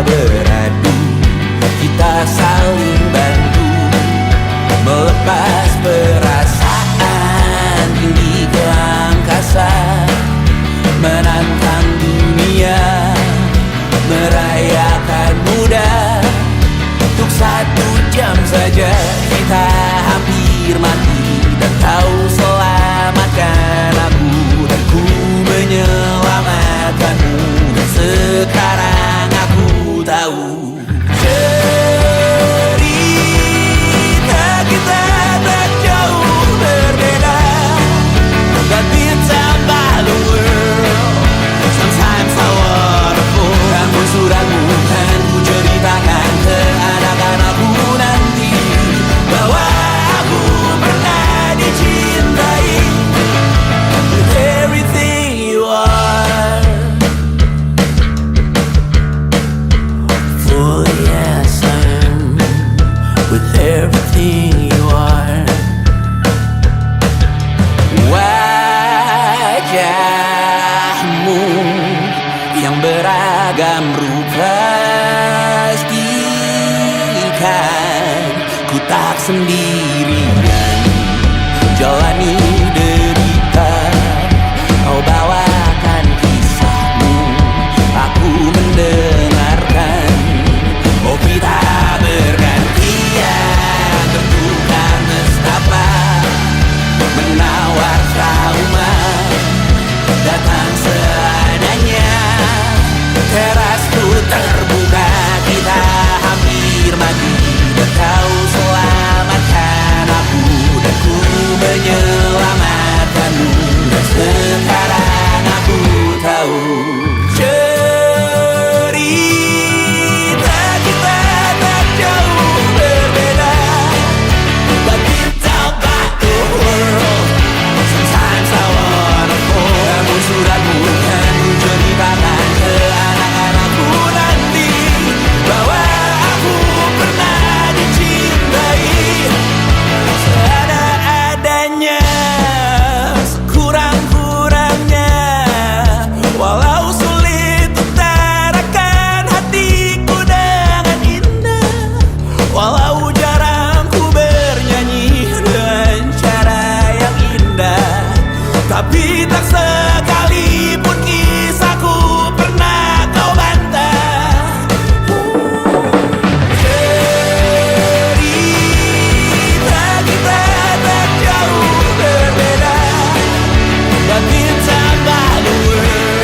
beradu, kita saling bantu melepas perasaan tinggi ke angkasa, menantang dunia, merayakan muda. Untuk 1 jam saja kita hampir mati, dan kau selamatkan aku, dan ku menyelamatkanmu. Dan sekarang aku tahu cerita kita tak jauh berbeda. But it's about the world. Sometimes I wanna fall. Namun suratmu kan ku ceritakan ke anak-anakku nanti, bahwa aku pernah dicintai with everything you are. For yes I am with everything you are. Wajahmu yang beragam rupa pastikan ku tak sendirian jalani derita. Kau bawakan kisahmu, aku mendengarkan. Oh kita bergantian bertukar nestapa, menawar trauma datang seadanya. Terasku terbuka, kita hampir mati, dan kau selamatkan aku, dan ku menyelamatkanmu. Dan sekarang aku tahu cerita kita tak jauh berbeda. But it's about the world. Sometimes I wanna fall. Namun suratmu kan ku ceritakan ke anak-anakku nanti, bahwa aku pernah dicintai seada-adanya, sekurang-kurangnya. Walau sulit utarakan hatiku dengan indah, walau jarang ku bernyanyi dengan cara yang indah, tapi tak sekalipun kisahku pernah kau bantah. Cerita kita tak jauh berbeda, but it's about the world.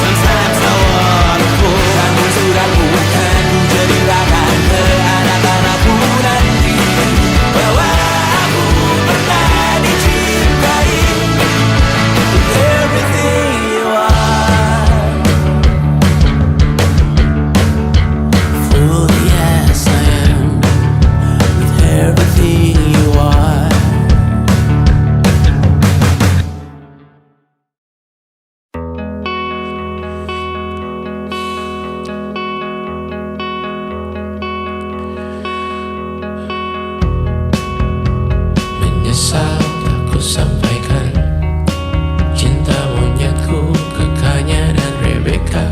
Sometimes I wanna fall. Namun suratmu kan ku ceritakan ke anak-anakku nanti, bahwa aku pernah dicintai with everything you are. Full yes I am with everything you are. Menyesal tak ku sampaikan cinta monyetku ke Kanya dan Rebecca.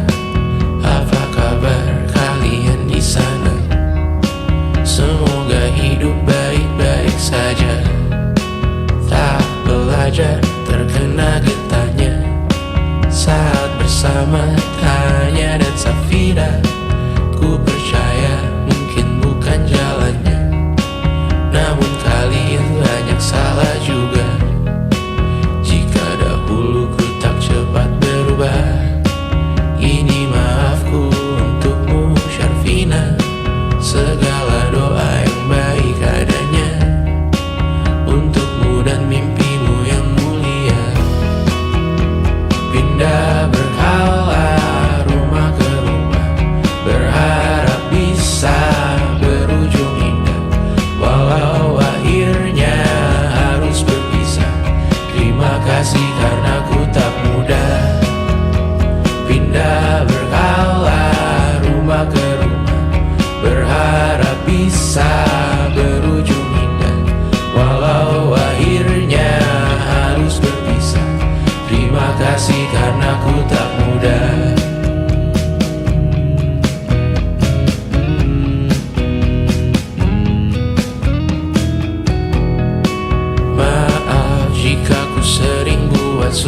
Apa kabar kalian di sana? Semoga hidup baik-baik saja. Tak belajar terkena getahnya saat bersama Tanya dan Safira. Ku percaya mungkin bukan jalannya, namun kalian banyak salah juga.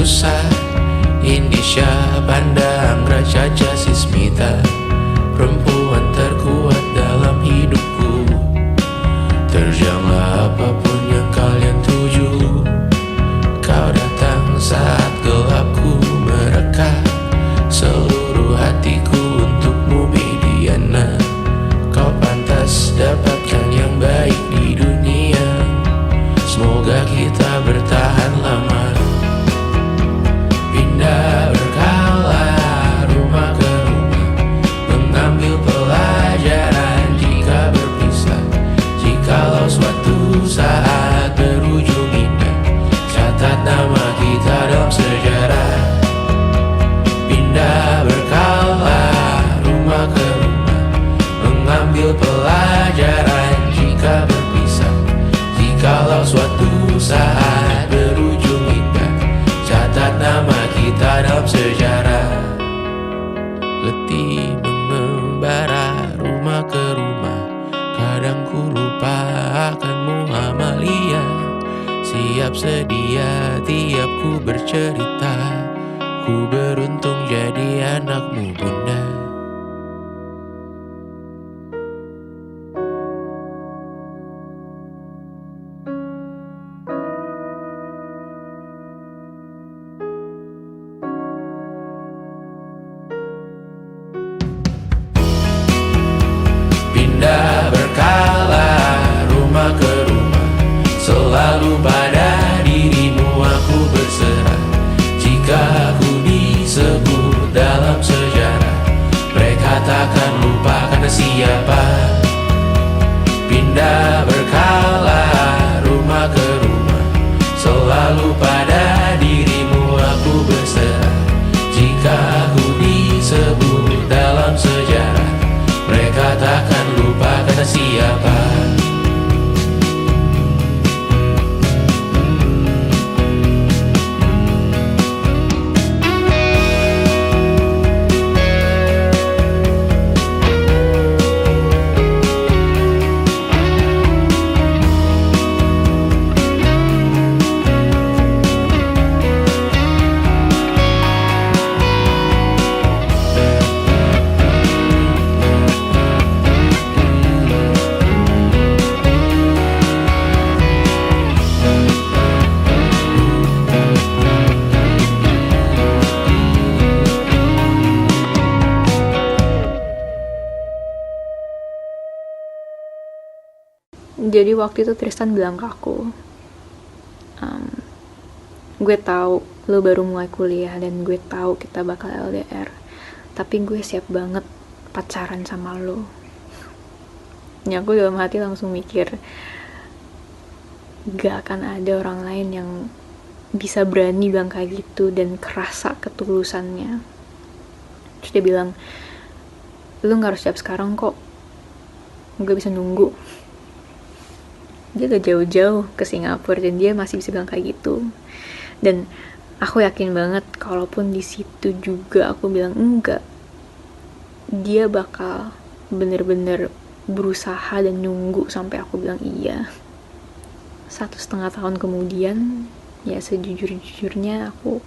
susah. Indonesia pandang Raja Sismita, perempuan terkuat dalam hidupku. Terjanglah apapun yang kalian tuju. Kau datang saat gelapku mereka, seluruh hatiku untukmu Mediana. Kau pantas dapatkan yang baik di dunia. Semoga kita bertahan lama. Pindah berkala rumah ke rumah, mengambil pelajaran jika berpisah. Jikalau suatu saat berujung indah, catat nama kita dalam sejarah. Pindah berkala rumah ke rumah, mengambil pelajaran jika berpisah. Jikalau suatu saat berujung indah, catat nama kita dalam sejarah. Letih mengembara rumah ke rumah, kadang ku lupa akanmu Amalia. Siap sedia tiap ku bercerita, ku beruntung jadi anakmu bunda. Pindah berkala rumah ke rumah, selalu pada dirimu aku berserah. Jika aku disebut dalam sejarah, mereka takkan lupa karena siapa. Pindah berkala rumah ke rumah, selalu pada dirimu aku berserah. Jika aku disebut dalam sejarah, mereka takkan lupa kata siapa. Jadi waktu itu Tristan bilang ke aku, gue tahu lo baru mulai kuliah dan gue tahu kita bakal LDR, tapi gue siap banget pacaran sama lo. Ya aku dalam hati langsung mikir, gak akan ada orang lain yang bisa berani bilang kayak gitu dan kerasa ketulusannya. Terus dia bilang, lo gak harus siap sekarang kok, gue bisa nunggu. Dia udah jauh-jauh ke Singapura dan dia masih bisa bilang kayak gitu. Dan aku yakin banget kalaupun di situ juga aku bilang enggak, dia bakal bener-bener berusaha dan nunggu sampai aku bilang iya. 1,5 tahun kemudian, ya sejujur-jujurnya aku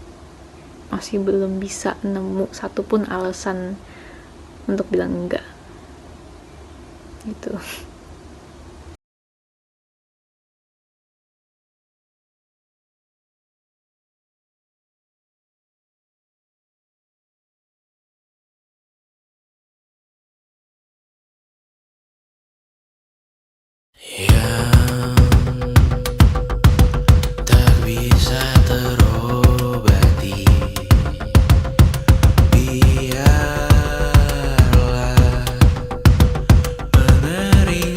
masih belum bisa nemu satupun alasan untuk bilang enggak gitu. Yang tak bisa terobati, biarlah menerima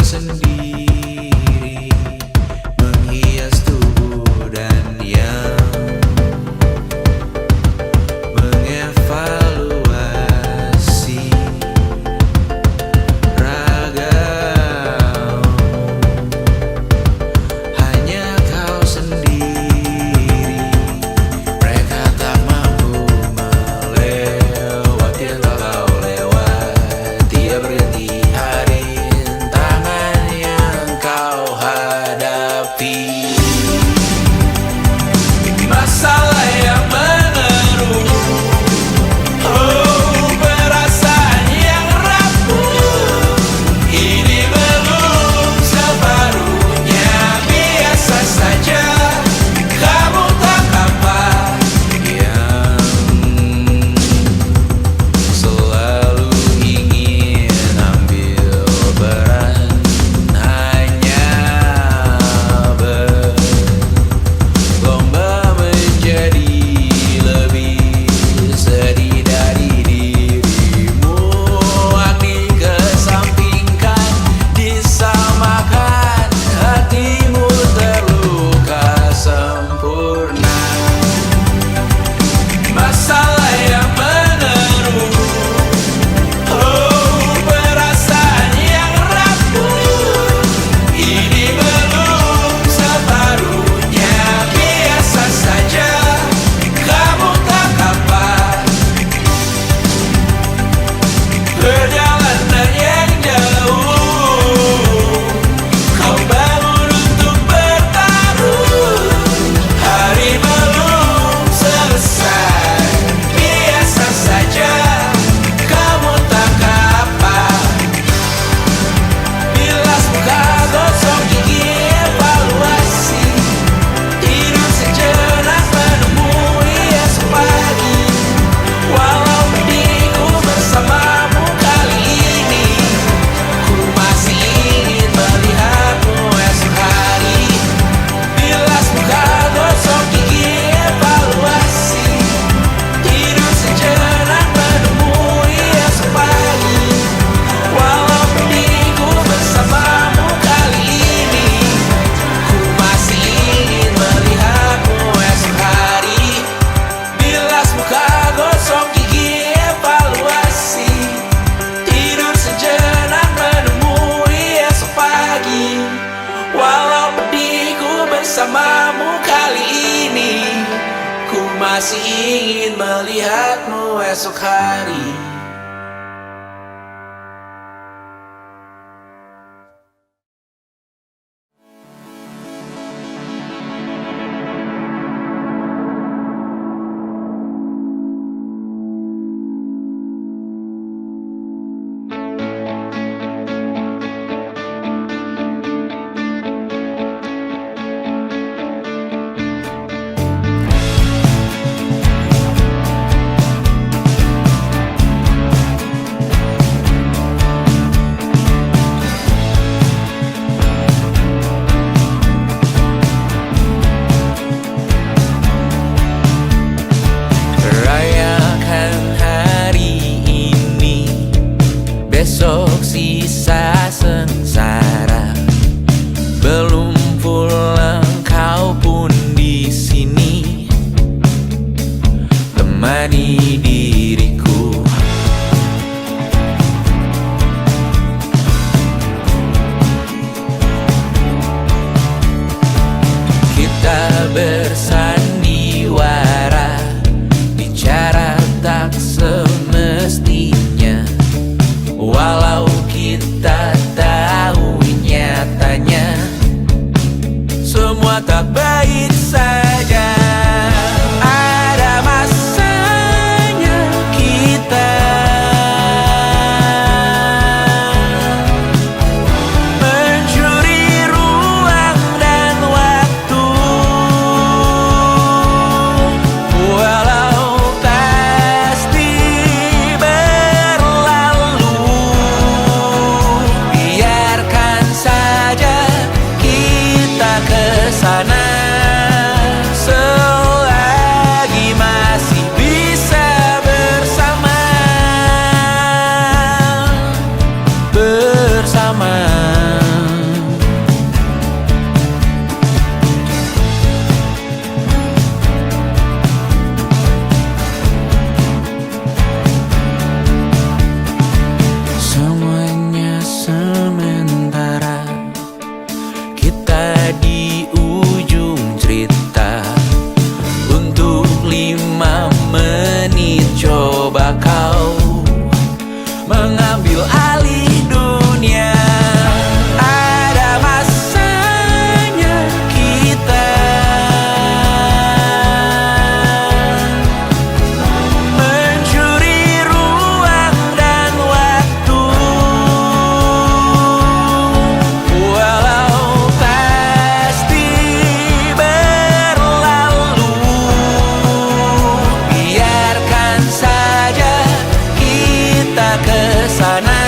masih ingin melihatmu esok hari. Rayakan hari ini, besok sisa sengsara. Belum pulang kau pun di sini, temani diriku. Kita bersandiwara, bicara tak semestinya, walau kita tahu nyatanya semua tak baik saja. Ada masanya kita mencuri ruang dan waktu, walau pasti berlalu. Biarkan saja kita kesana selagi masih bisa bersama. Semuanya sementara, kita di ujung cerita. Untuk 5 menit coba kau mengambil alih dunia. Ada masanya kita mencuri ruang dan waktu, walau pasti berlalu. Biarkan saja kita kesana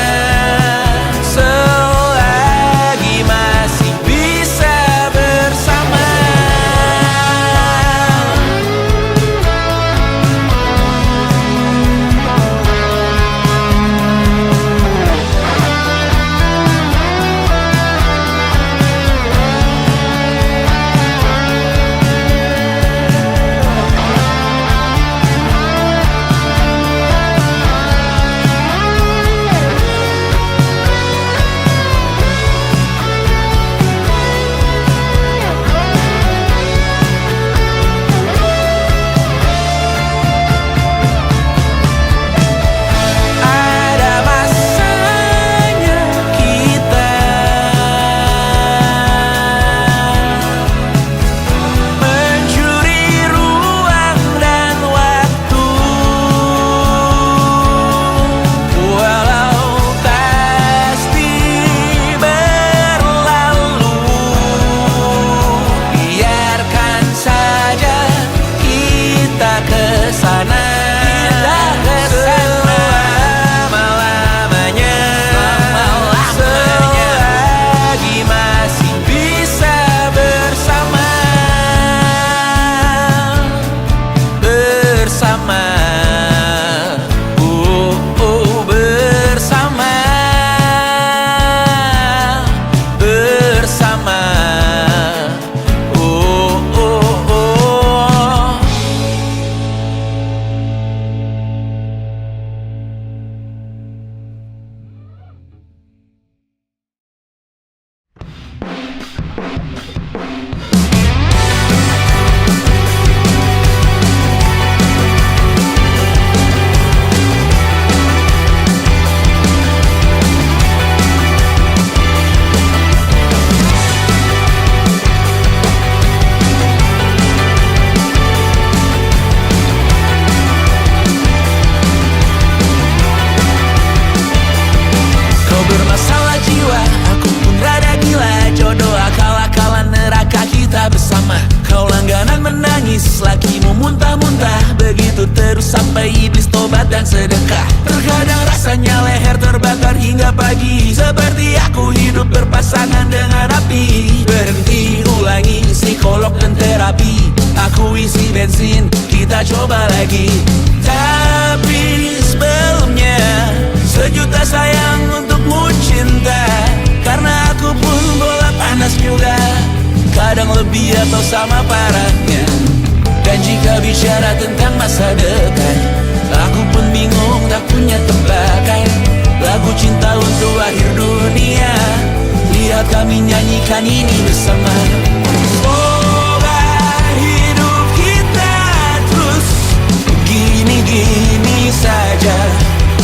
sampai iblis tobat dan sedekah. Terkadang rasanya leher terbakar hingga pagi, seperti aku hidup berpasangan dengan api. Berhenti, ulangi psikolog dan terapi. Aku isi bensin, kita coba lagi. Tapi sebelumnya, sejuta sayang untukmu cinta. Karena aku pun bola panas juga, kadang lebih atau sama parahnya. Dan jika bicara tentang masa depan, aku pun bingung tak punya tebakan. Lagu cinta untuk akhir dunia, lihat kami nyanyikan ini bersama. Semoga hidup kita terus gini-gini saja,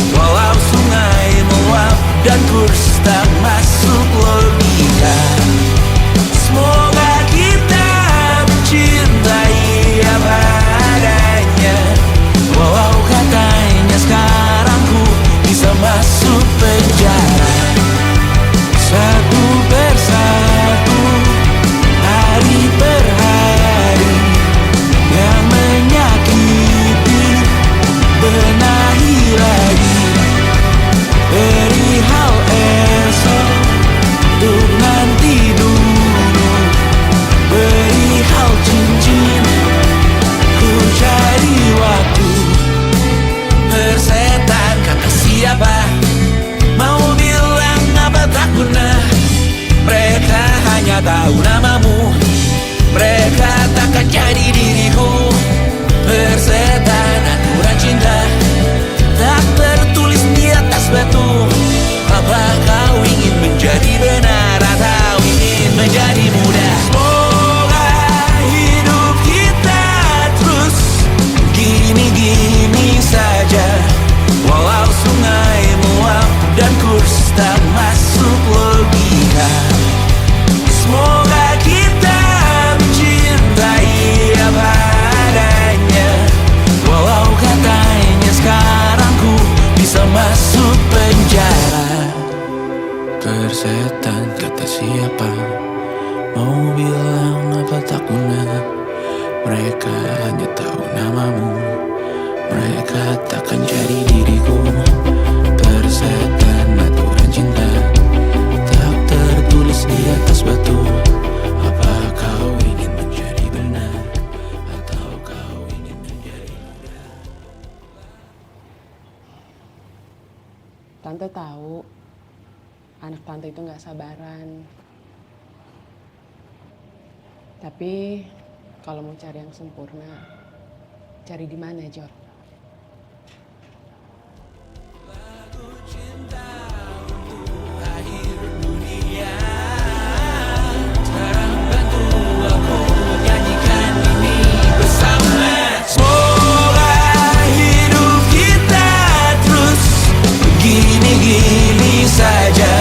walau sungai meluap dan kurs tak masuk logika. Semoga kita mencintai apa adanya, walau katanya sekarang ku bisa masuk penjara. Satu persatu, hari per hari, yang menyakiti benahi lagi. Perihal esok, untuk nanti dulu. Perihal cincin, ku cari waktu. Persetan kata siapa, mau bilang apa tak guna. Mereka hanya tahu namamu, mereka takkan jadi diriku. Persetan aturan cinta, tak tertulis di atas batu. Apa kau ingin menjadi benar atau ingin menjadi muda? Semoga hidup kita terus gini-gini saja, walau sungai meluap dan kurs tak masuk logika. Semoga kita mencintai apa adanya, walau katanya sekarang ku bisa masuk penjara. Persetan kata siapa, mau bilang apa tak guna. Mereka hanya tahu namamu, mereka takkan jadi diriku. Persetan aturan cinta, tak tertulis di atas batu. Apa kau ingin menjadi benar atau kau ingin menjadi muda? Tante tahu anak tante itu gak sabaran. Tapi kalau mau cari yang sempurna, cari di mana, Jor? Gini-gini saja,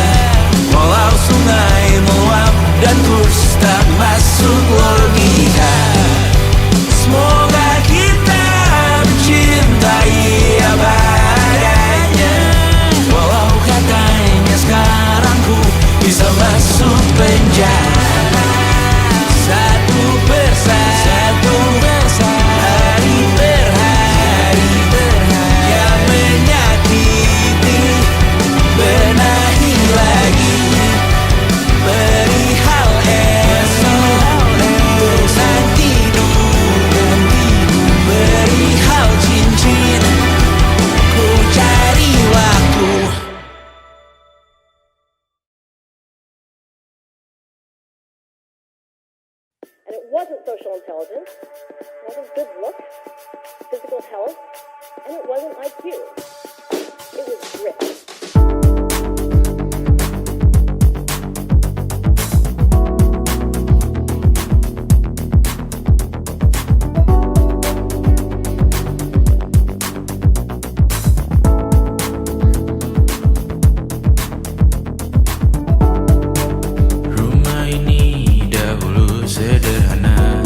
walau sungai meluap dan kurs tak masuk logika. Semoga kita mencintai apa adanya, walau katanya sekarang ku bisa masuk penjara. Satu persatu, hari per hari, yang menyakiti benahi lagi. Perihal esok, untuk nanti dulu. Perihal cincin, ku cari waktu. And it wasn't social intelligence, it wasn't good looks, physical health, and it wasn't IQ. It was grit. Rumah ini dahulu sederhana,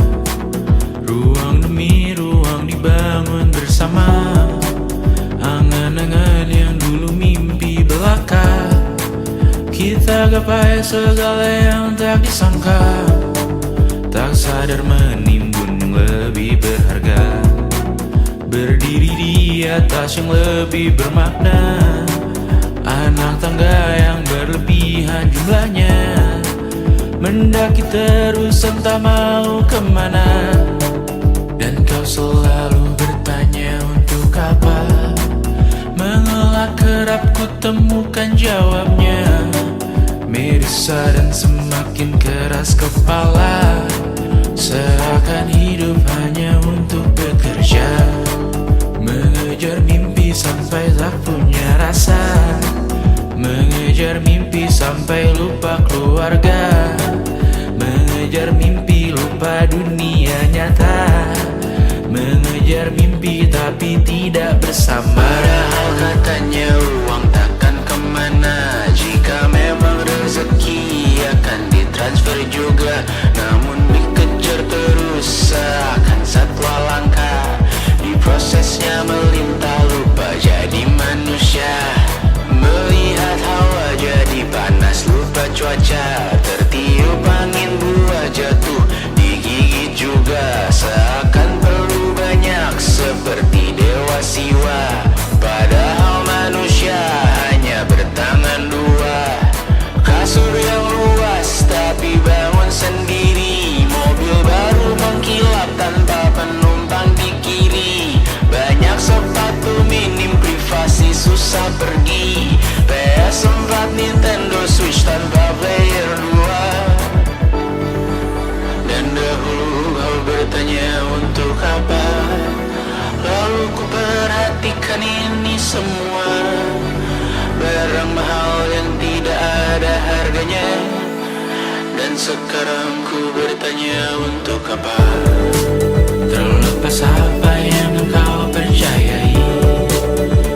ruang demi ruang dibangun bersama. Angan-angan yang dulu mimpi belaka, kita gapai segala yang tak disangka. Tak sadar menimbun yang lebih berharga. berdiri di atas yang lebih bermakna. Anak tangga yang berlebihan jumlahnya, mendaki terus entah mau kemana. Dan kau selalu bertanya untuk apa, mengelak kerap ku temukan jawabnya. Merisa dan semakin keras kepala, seakan hidup hanya untuk bekerja, mengejar mimpi sampai tak punya rasa, mengejar mimpi sampai lupa keluarga, mengejar mimpi lupa dunia nyata, mengejar mimpi tapi tidak bersama. Padahal katanya uang takkan kemana, jika memang rezeki akan ditransfer juga. Namun dikejar terus seakan satwa langka, di prosesnya melintah lupa jadi manusia. Melihat hawa jadi panas lupa cuaca, tertiup angin buah jatuh digigit juga. Seakan perlu banyak seperti dewa siwa, padahal manusia hanya bertangan dua. Kasur yang luas tapi bangun sendiri, mobil baru mengkilap tanpa penumpang di kiri. Banyak sepatu minim privasi susah pergi, PS4 Nintendo Switch tanpa player 2. Dan dahulu kau bertanya untuk apa, lalu ku perhatikan ini semua, barang mahal yang tidak ada harganya. Dan sekarang ku bertanya untuk apa, terlepas apa yang engkau percayai,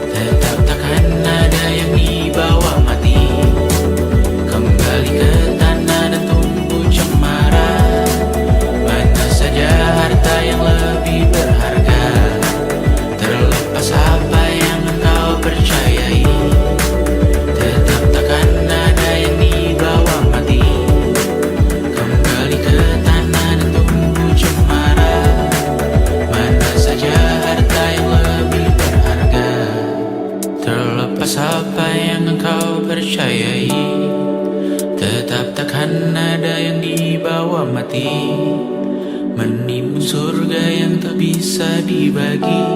tetap takkan ada yang dibawa mati. Kembali ke tanah dan tumbuh cemara, mana saja harta yang lebih berharga. Terlepas apa yang engkau percayai, tetap takkan ada yang dibawa mati. Kembali ke tanah dan tumbuh cemara, mana saja harta yang lebih berharga. Terlepas apa yang engkau percayai, tetap takkan ada yang dibawa mati. Menimbun surga yang tak bisa dibagi,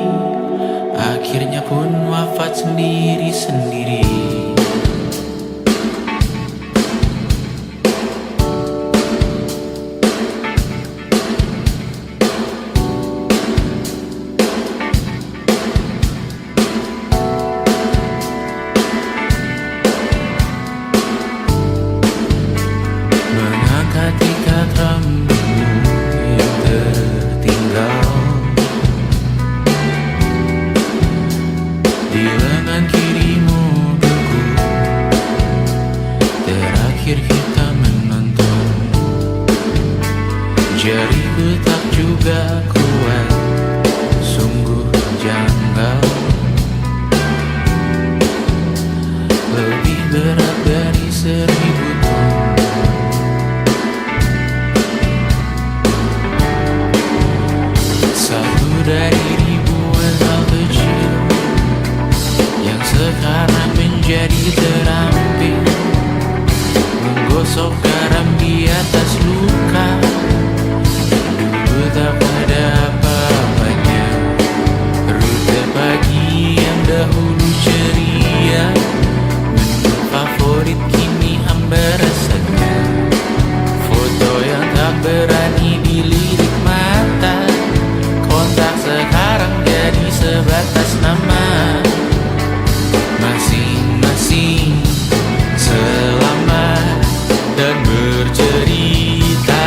akhirnya pun wafat sendiri-sendiri. Mengangkat ikat rambutmu yang tertinggal di lengan kirimu beku, terakhir kita menonton. Jariku tak juga kuat, sungguh janggal, lebih berat dari 1000 ton. Satu dari ribuan hal kecil yang sekarang menjadi terampil, menggosok garam di atas luka. Dulu tak ada apa-apanya, rute pagi yang dahulu ceria, menu favorit kini hambar rasanya. Foto yang tak berani dilirik mata, kontak sekarang jadi sebatas nama. Masing-masing selamat dan bercerita.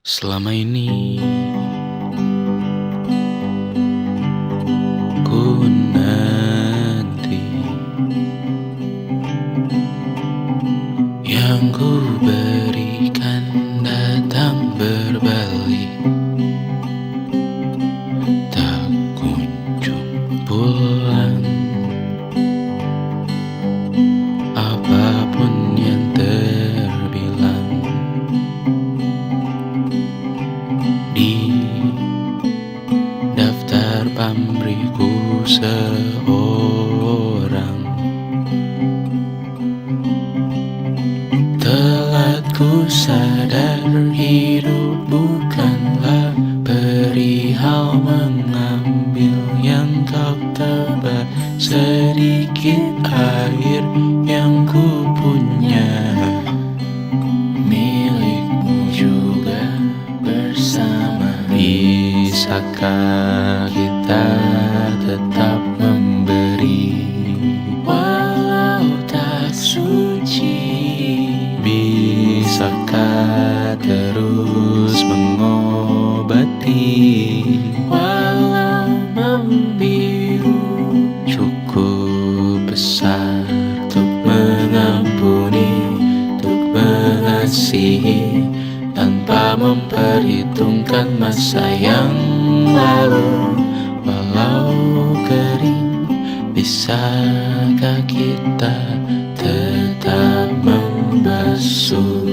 Selama ini ku nanti yang ku berikan datang berbalik, tak kunjung pulang. Apapun yang terbilang di daftar pamrihku seorang, telah ku sadar hidup bukanlah perihal mengambil yang kau tebak. Sedikit air yang ku punya milikmu juga bersama. Bisakah kita tetap memberi walau tak suci? Bisakah terus mengobati walau membiru? Cukup besar untuk mengampuni, untuk mengasihi tanpa memperhitungkan masa yang lalu. Walau kering, bisakah kita tetap membasuh?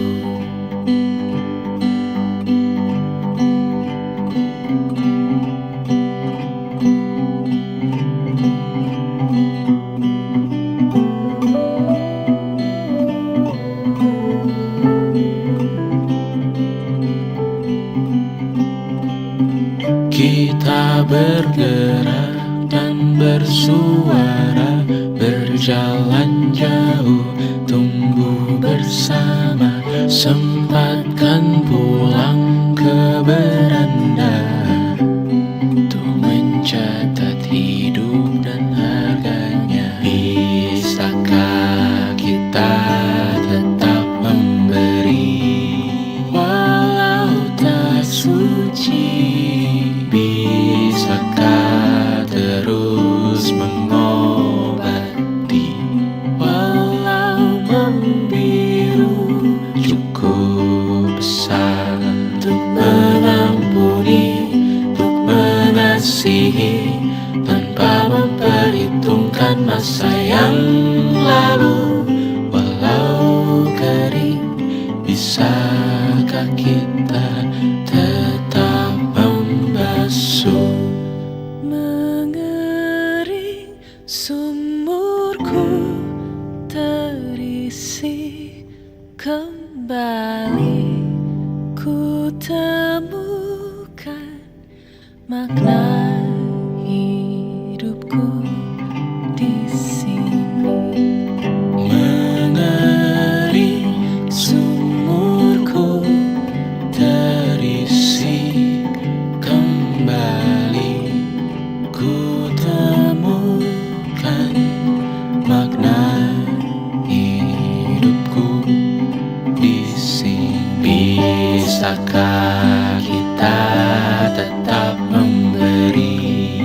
Kita bergerak dan bersuara, berjalan jauh, tumbuh bersama. Sempatkan pulang ke beranda untuk mencatat hidup dan harganya. Bisakah kita tetap memberi walau tak suci? Bisakah terus mengobati walau membiru? Cukup besar untuk mengampuni, untuk mengasihi tanpa memperhitungkan masa yang lalu. Walau kering, bisakah kita tetap membasuh? Mengering sumurku terisi kembali, ku temukan makna hidupku di sini. Mengering sumurku terisi kembali, ku temukan makna hidupku di sini. Bisakah kita tetap memberi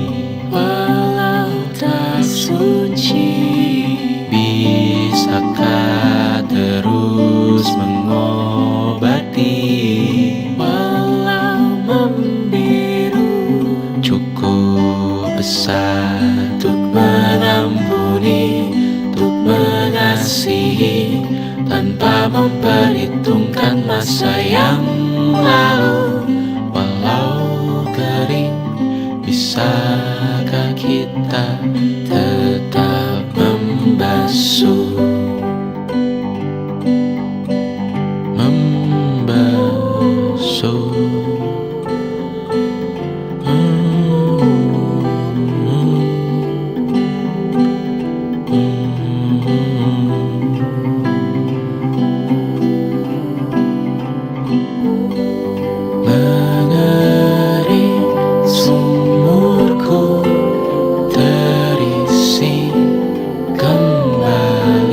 walau tak suci? Bisakah terus mengobati walau membiru? Cukup besar untuk mengampuni, untuk mengasihi tanpa memperhitungkan masa yang lalu. Walau kering, bisakah kita tetap membasuh? Membasuh. Mengering sumurku terisi kembali,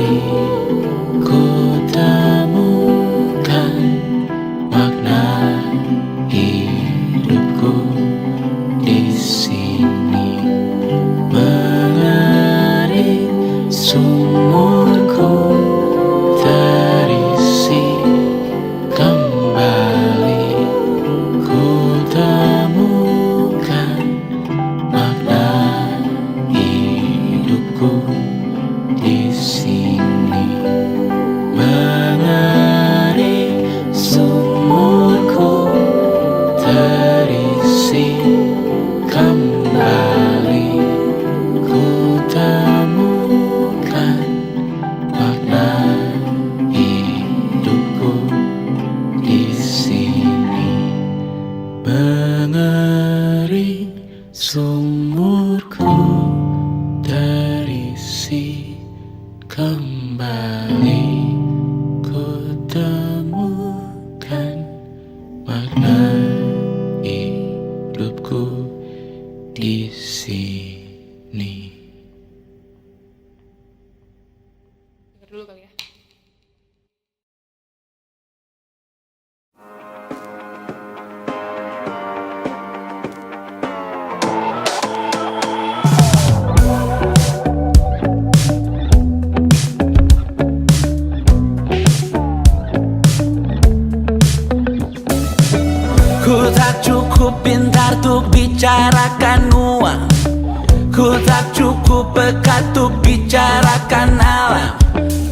Ku tak cukup peka untuk bicarakan alam,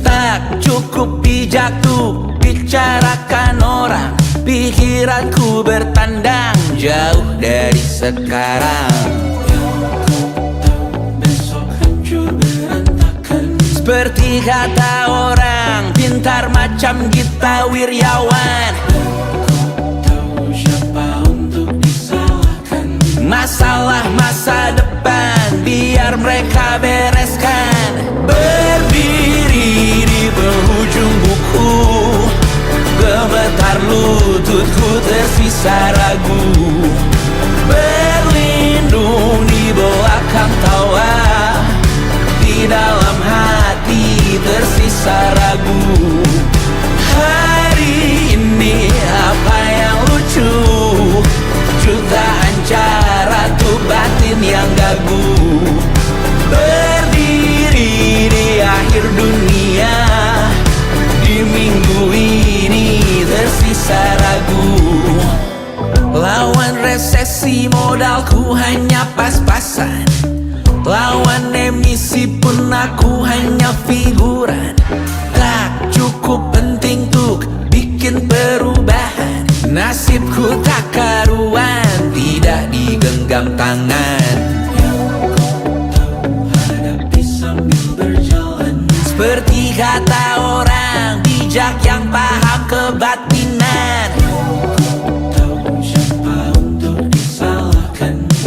tak cukup bijak untuk bicarakan orang. Pikiranku bertandang jauh dari sekarang. Seperti kata orang pintar macam Gita Wirjawan, masalah masa depan biar mereka bereskan. Berdiri di penghujung buku, gemetar lututku tersisa ragu. Berlindung di belakang tawa, di dalam hati tersisa ragu. Hari ini apa yang lucu? Jutaan cara tuh batin yang gagu. Berdiri di akhir dunia, di minggu ini tersisa ragu. Lawan resesi modalku hanya pas-pasan, lawan emisi pun aku hanya figuran. Tak cukup penting untuk bikin perubahan. Nasibku tak karuan, tidak digenggam tangan. Seperti kata orang bijak yang paham kebatinan,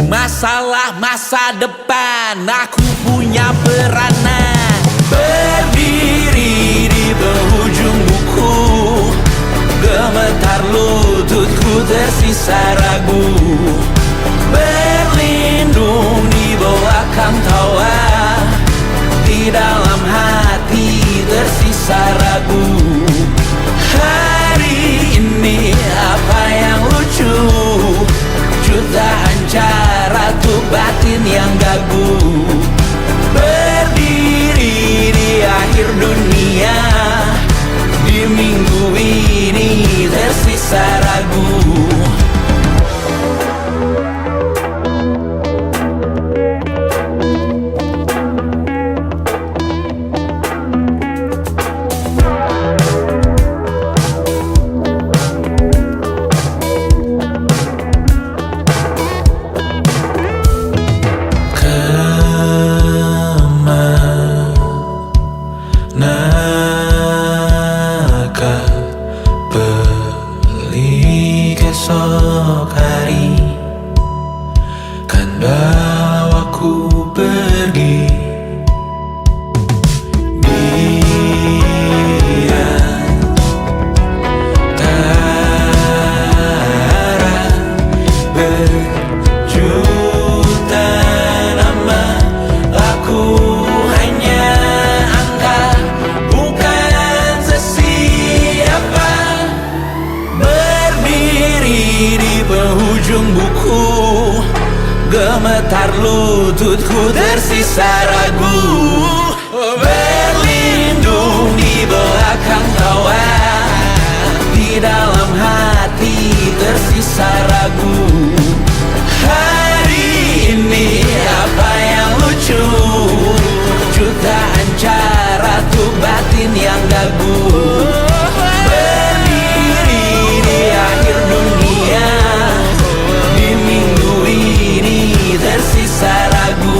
masalah masa depan aku punya peranan. Berdiri di penghujung buku, gemetar lututku tersisa ragu. Berlindung di belakang tawa, di dalam hati tersisa ragu. Hari ini apa yang lucu? Jutaan cara tuh batin yang gagu. Berdiri di akhir dunia, di minggu ini tersisa ragu. Esok hari kan bawaku pergi. Dia tara berjuta nama, aku hanya angka, bukan sesiapa. Di penghujung buku, gemetar lututku tersisa ragu. Berlindung di belakang tawa, di dalam hati tersisa ragu. Hari ini apa yang lucu? Jutaan cara tuh batin yang gagu. Berdiri di akhir dunia, di minggu ini tersisa ragu.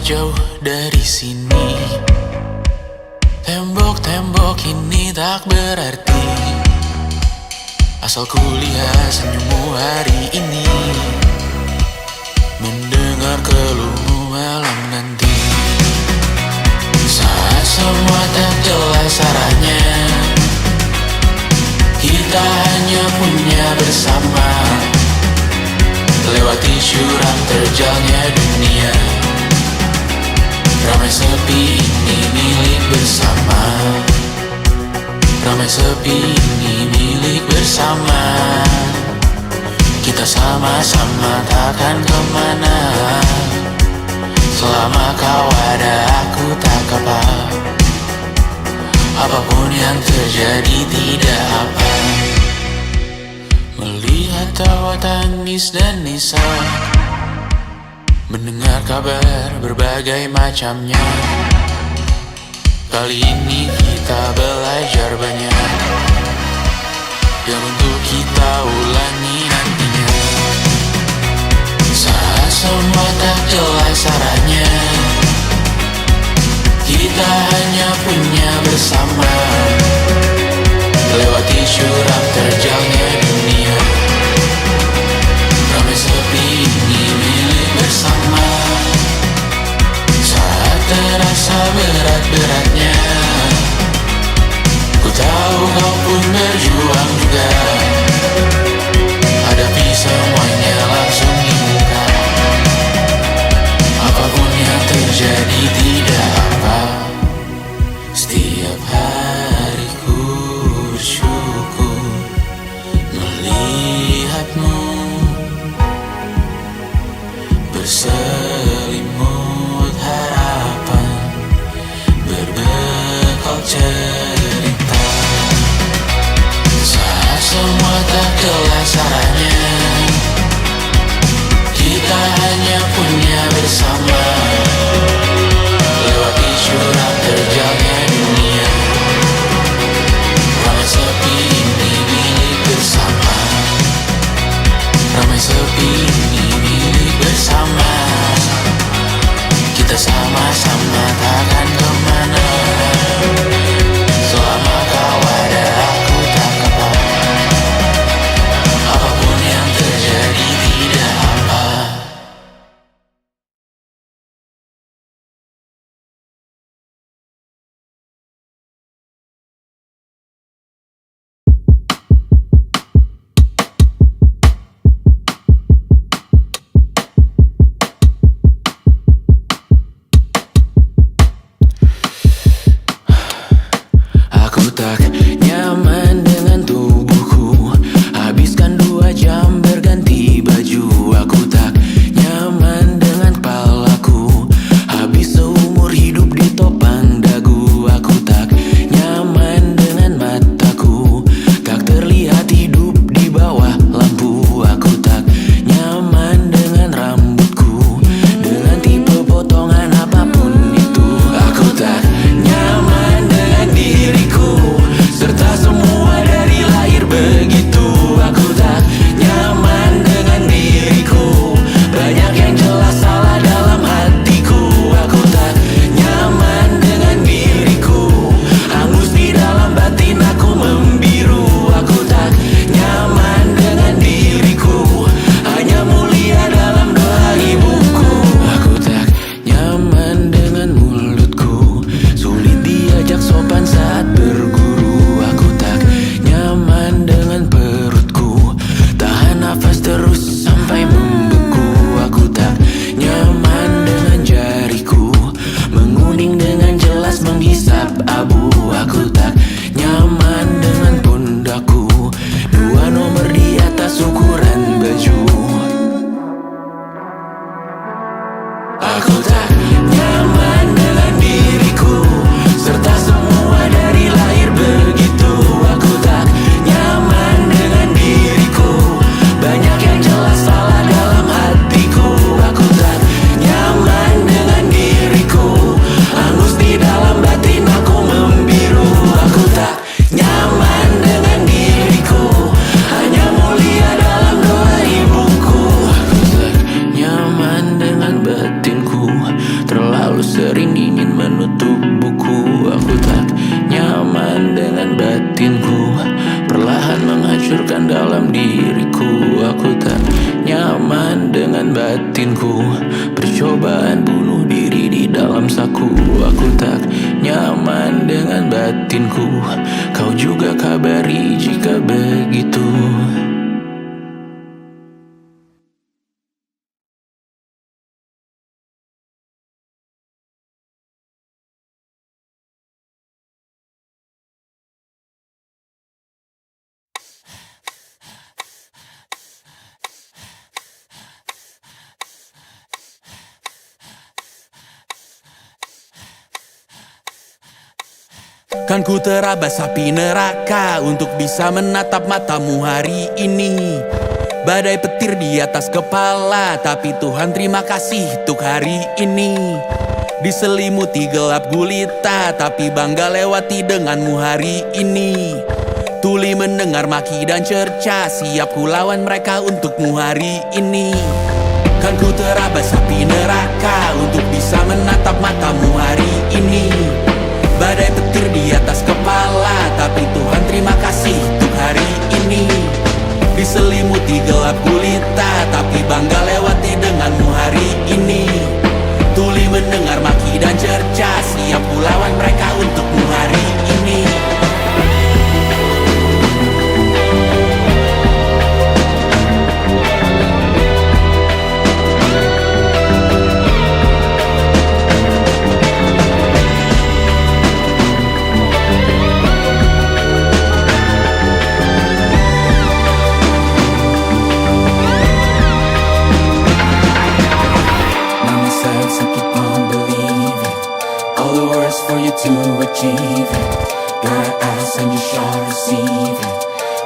Jauh dari sini, tembok-tembok ini tak berarti, asal ku lihat senyummu hari ini. Mendengar mendengar keluhmu malam nanti. Saat semua tak jelas arahnya, kita hanya punya bersama, lewati jurang terjalnya dunia. Ramai sepi ini milik bersama, ramai sepi ini milik bersama. Kita sama-sama takkan kemana, selama kau ada aku tak apa. Apapun yang terjadi tidak apa. Melihat tawa tangis dan nisa, mendengar kabar berbagai macamnya. Kali ini kita belajar banyak yang untuk kita ulangi nantinya. Saat semua tak jelas arahnya, kita hanya punya bersama, lewati jurang terjalnya dunia. Ramai sepi ini milik bersama, saat terasa berat-beratnya. Ku tahu kau pun berjuang juga, hadapi semuanya langsung di muka. Apapun yang terjadi tidak apa. Setiap hari ku bersyukur melihatmu berselimut harapan, berbekal cerita. Saat semua tak jelas arahnya, kita hanya punya bersama, lewati jurang terjalnya dunia. Ramai sepi ini milik bersama, ramai sepi ini milik bersama. Kita sama-sama takkan kemana, selama kau ada aku tak apa. Apapun yang terjadi tidak apa. Aku tak nyaman dengan tubuhku, habiskan 2 jam berganti baju. Aku tak nyaman dengan kepalaku, habis seumur hidup ditopang dagu. Aku tak nyaman dengan mataku, tak terlihat hidup di bawah lampu. Aku tak nyaman dengan rambutku, dengan tipe potongan apapun itu. Aku tak nyaman dengan diriku, serta semua dari lahir begitu. Aku tak nyaman dengan diriku, banyak yang jelas salah dalam hatiku. Aku tak nyaman dengan diriku, hangus di dalam batin aku membiru. Aku tak nyaman dengan diriku, hanya mulia dalam doa ibuku. Aku tak nyaman dengan mulutku, sulit diajak sopan saat berguru. Aku tak nyaman dengan perutku, tahan nafas terus sampai membeku. Aku tak nyaman dengan jariku, menguning dengan jelas menghisap abu. Aku tak nyaman dengan pundakku, 2 nomor di atas ukuran baju. Aku tak nyaman dengan diriku, serta semua dari lahir begitu. Aku tak nyaman dengan diriku, banyak yang jelas salah dalam hatiku. Aku tak nyaman dengan diriku, hangus di dalam batin aku membiru. Aku tak nyaman dengan diriku, hanya mulia dalam doa ibuku. Aku tak nyaman dengan batinku, terlalu sering ingin menutup buku. Aku tak nyaman dengan batinku, perlahan menghancurkan dalam diriku. Aku tak nyaman dengan batinku, percobaan bunuh diri di dalam saku. Aku tak nyaman dengan batinku. Kau juga kabari jika begitu. Kan ku terabas api neraka untuk bisa menatap matamu hari ini. Badai petir di atas kepala, tapi Tuhan terima kasih untuk hari ini. Diselimuti gelap gulita, tapi bangga lewati denganmu hari ini. Tuli mendengar maki dan cerca, siap ku lawan mereka untukmu hari ini. Kan ku terabas api neraka untuk bisa menatap matamu hari ini. Badai petir di atas kepala, tapi Tuhan terima kasih untuk hari ini. Diselimuti gelap gulita, tapi bangga lewati denganmu hari ini. Tuli mendengar maki dan cerca, siap ku lawan mereka untukmu hari ini. To achieve it, gotta ask and you shall receive it.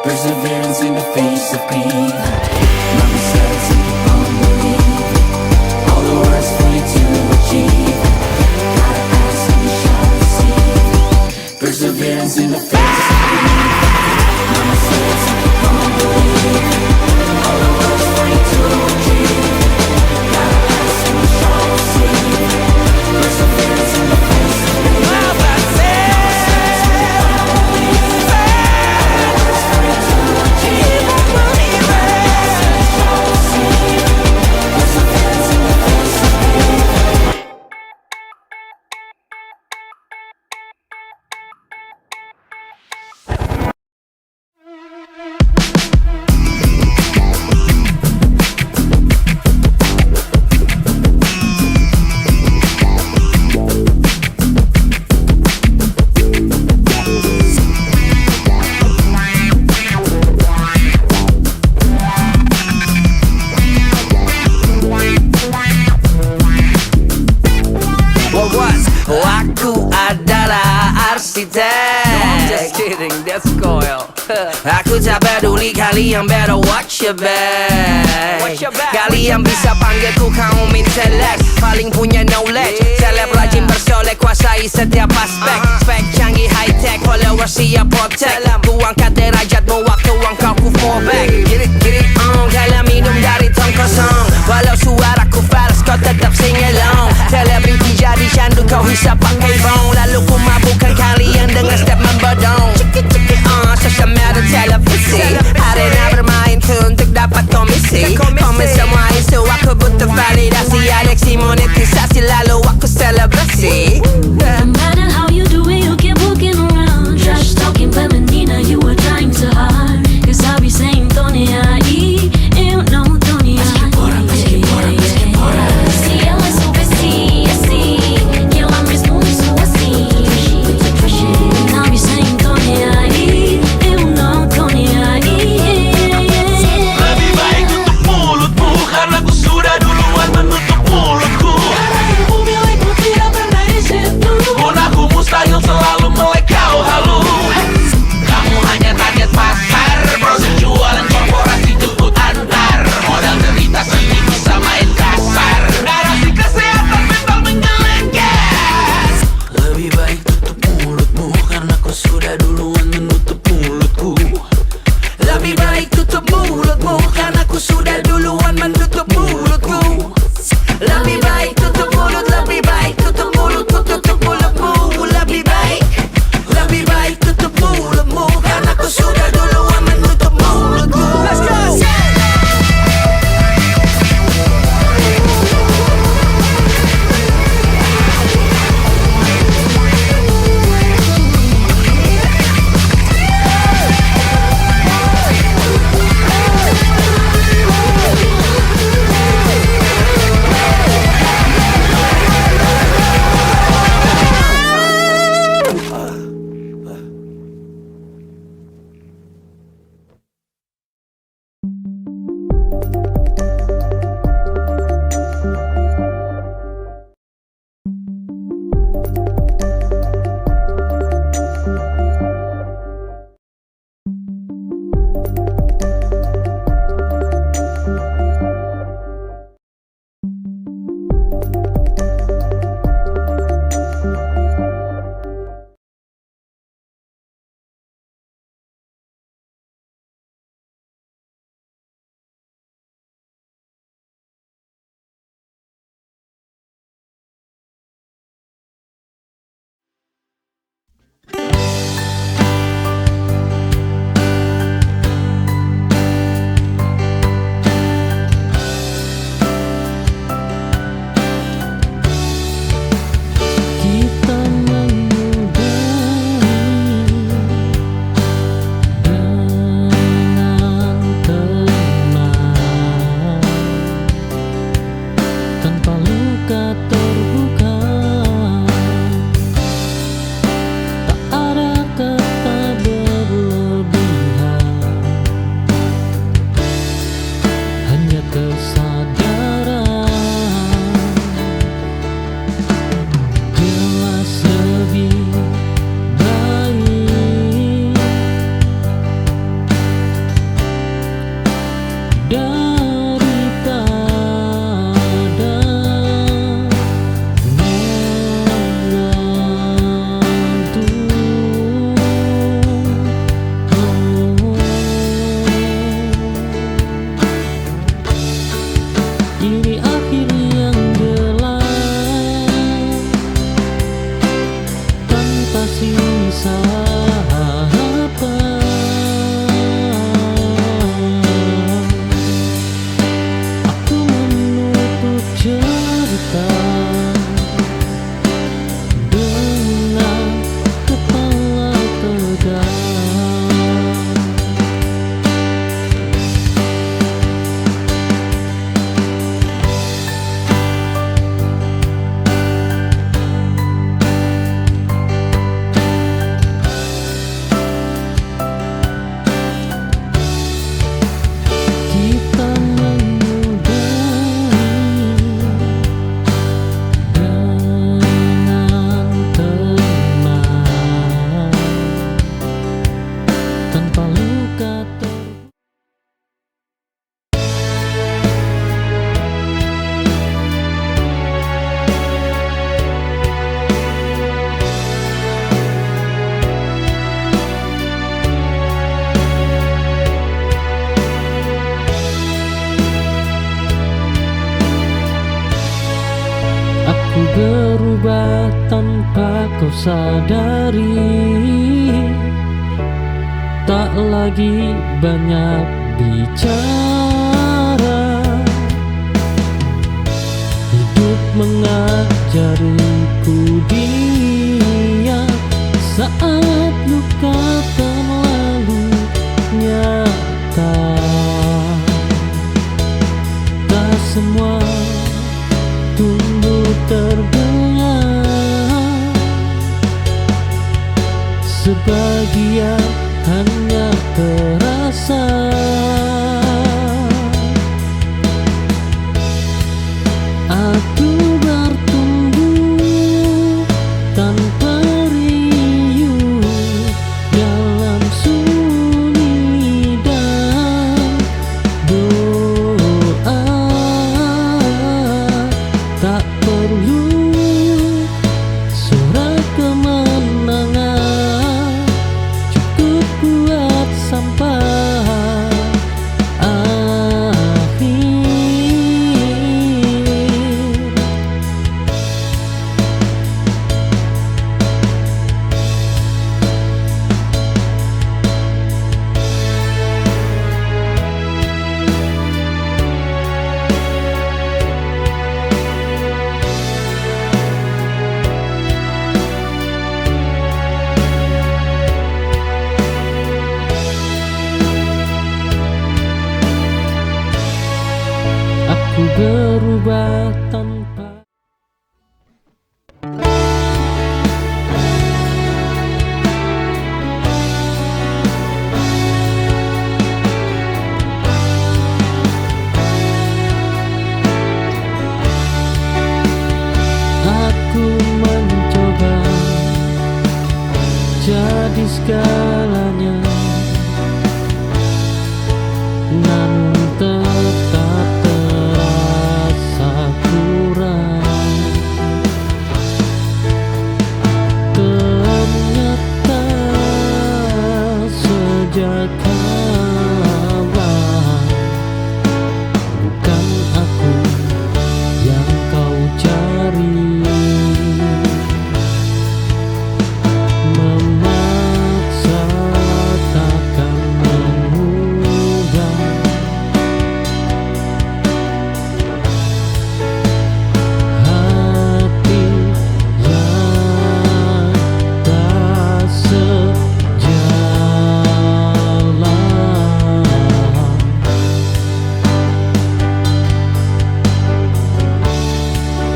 Perseverance in the face of grief. Mama said to keep on believing. All the words for you to achieve it. Gotta ask and you shall receive it. Perseverance in the face of grief. Mama said to keep on believing. All the words for you to achieve it. Gotta ask and you shall receive it. Perseverance in the face of grief. Aku adalah arsitek. No, I'm just kidding, that's Coil. Aku tak peduli, kalian better watch your back. Kalian bisa panggilku kaum intelek, paling punya knowledge. Seleb rajin bersolek, kuasai setiap aspek. Spek canggih high tech, followers siap protect. Ku angkat derajatmu waktu engkau ku fall back. Get it on, kalian minum dari tong kosong. Walau suaraku fals, kau tetap sing along. Selebriti jadi candu, kau hisap pakai bong. Lalu ku mabukkan kalian dengan step membodong. Cekik social media televisi. Arena bermain tuh untuk dapat komisi. Komen semua isu, aku butuh validasi. Aleksi monetisasi, lalu aku selebrasi. No matter how you do it, you keep walking around. Trash talking feminina, you were trying so hard. Cause I'll be saying Tony I.E. You know Tony I.E. See, I was so busy. Kita menyudahi dengan tenang, tanpa luka terbuka. Tak ada kata berlebihan, hanya kesadaran. Jelas lebih baik daripada menggantung. Ini akhir yang gelap tanpa sisa harapan. Aku menutup cerita dengan kepala tegak. Kita menyudahi dengan tenang, tanpa luka Aku berubah tanpa kau sadari, tak lagi banyak bicara. Hidup mengajariku dia saat luka terlalu nyata. Tak semua tumbuh terbunga, sebagian hanya terasa. Aku bertumbuh tanpa riuh dalam sunyi dan doa. Tak perlu surat kemenangan, cukup kuat sampai akhir. Aku berubah tanpa aku mencoba jadi segalanya, namun tetap terasa kurang. Ternyata sejak awal bukan aku yang kau cari. Memaksa takkan memudah, hati yang tak sejalan.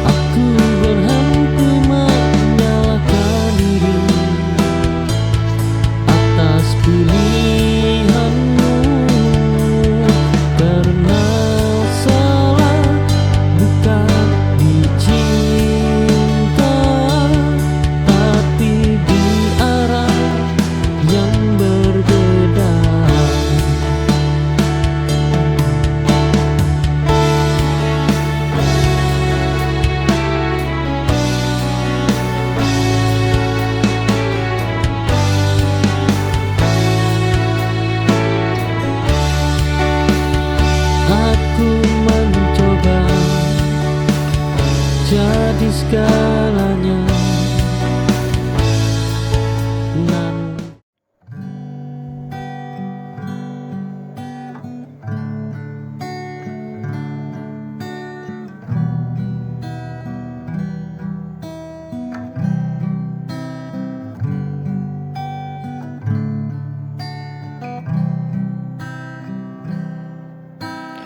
Aku berhenti menyalahkan diri atas pilihanmu, karena salah bukan dicinta, tapi di arah yang berbeda. Aku mencoba jadi segalanya, namun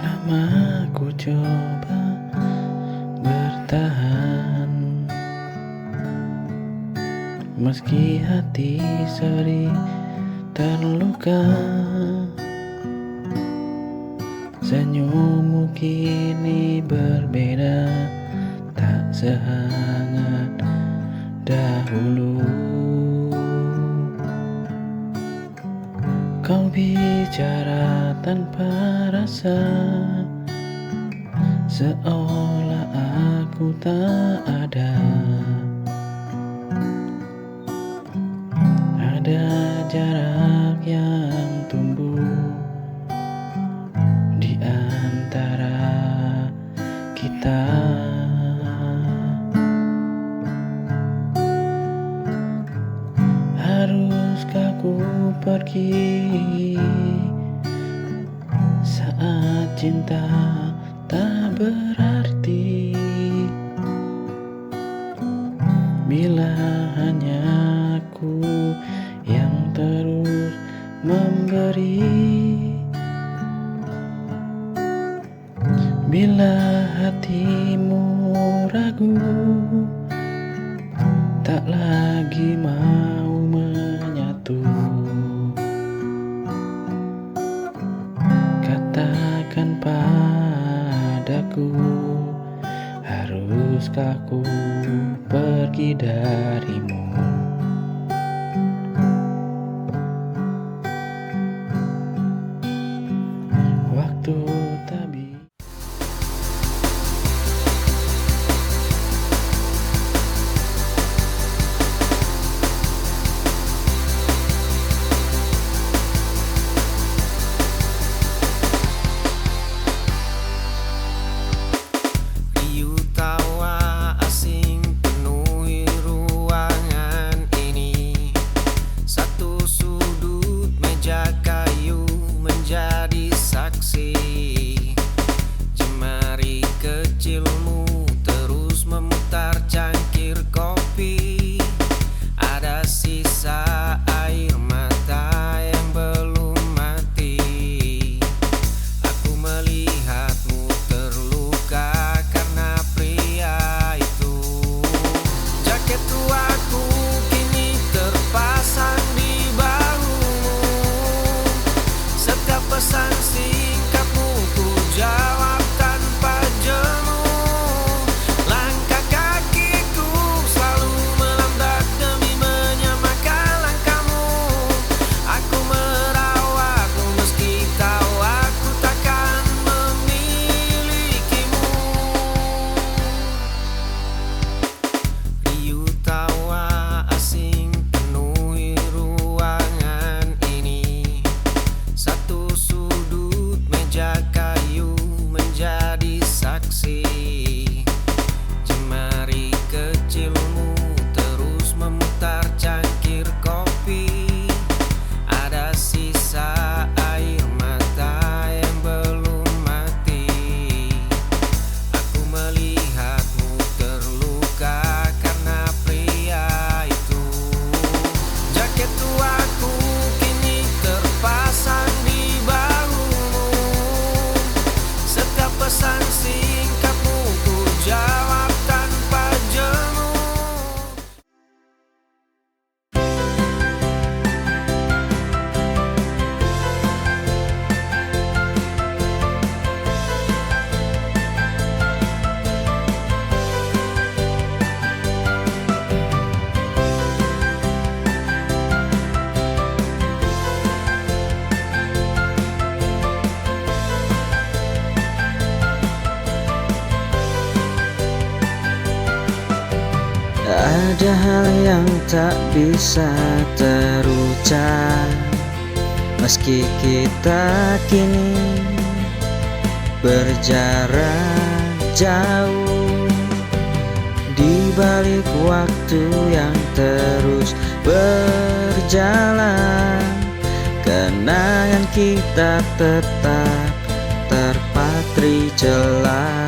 lama ku coba bertahan, meski hati sering terluka. Senyummu kini berbeda, tak sehangat dahulu. Kau bicara tanpa rasa, seolah aku tak ada. Ada jarak yang tumbuh di antara kita. Haruskah ku pergi saat cinta tak berarti, bila hanya aku yang terus memberi? Bila hatimu ragu, tak lagi mau menyatu, katakan padaku, haruskah ku pergi darimu? Waktu tak bisa. Riuh tawa asing penuhi ruangan. Ada hal yang tak bisa terucap, meski kita kini berjarak jauh. Di balik waktu yang terus berjalan, kenangan kita tetap terpatri jelas.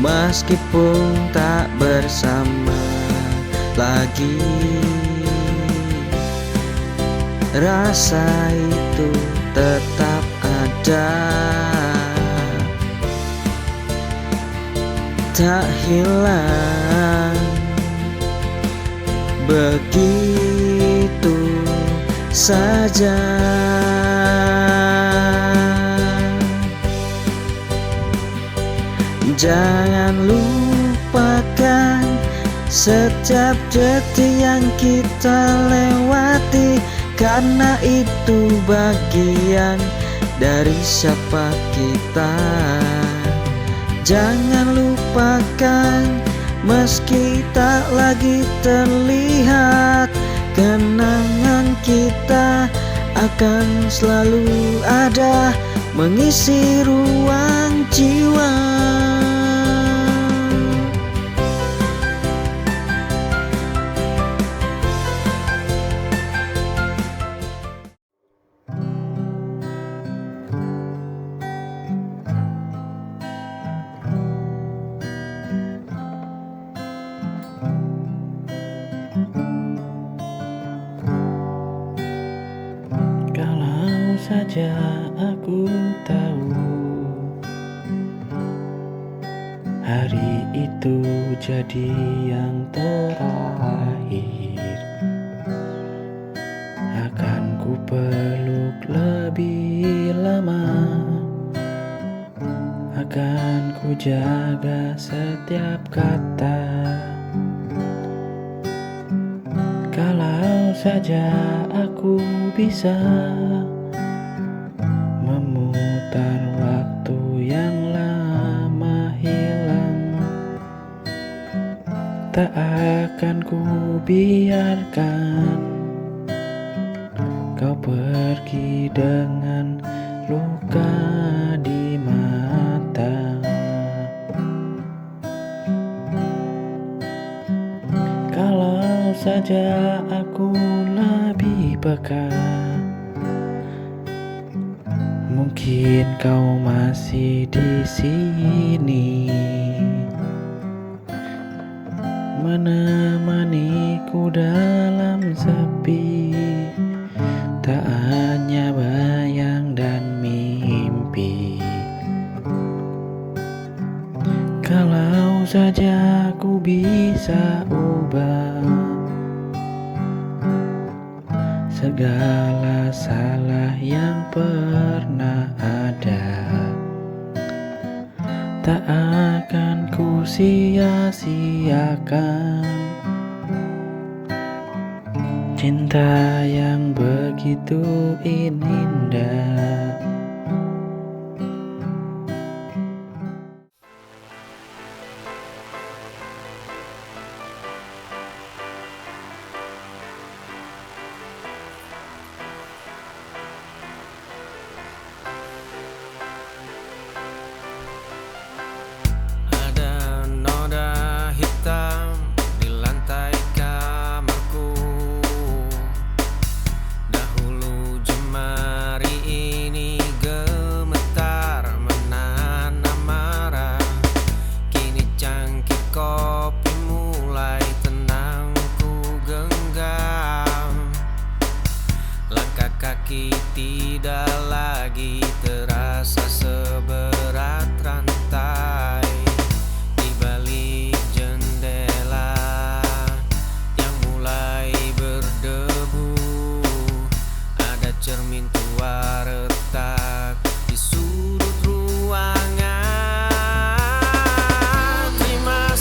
Meskipun tak bersama lagi, rasa itu tetap ada, tak hilang begitu saja. Jangan lupakan setiap detik yang kita lewati, karena itu bagian dari siapa kita. Jangan lupakan, meski tak lagi terlihat, kenangan kita akan selalu ada, mengisi ruang jiwa. Kalau saja aku tahu hari itu jadi yang terakhir, akan ku peluk lebih lama, akan ku jaga setiap kata. Kalau saja aku bisa memutar waktu yang lama hilang, tak akan ku biarkan kau pergi dengan luka di mata. Kalau saja aku lebih peka, mungkin kau masih di sini, menemaniku dalam sepi, tak hanya bayang dan mimpi. Kalau saja aku bisa ubah segala salah yang pernah ada, tak akan ku sia-siakan cinta yang begitu indah. Ada noda hitam di lantai kamarku. Dahulu jemari ini gemetar menahan amarah. Kini cangkir kopi mulai tenang ku genggam. Langkah kaki tidak lagi terasa seberat rantai. Di balik jendela yang mulai berdebu, ada cermin tua retak di sudut ruangan. Terima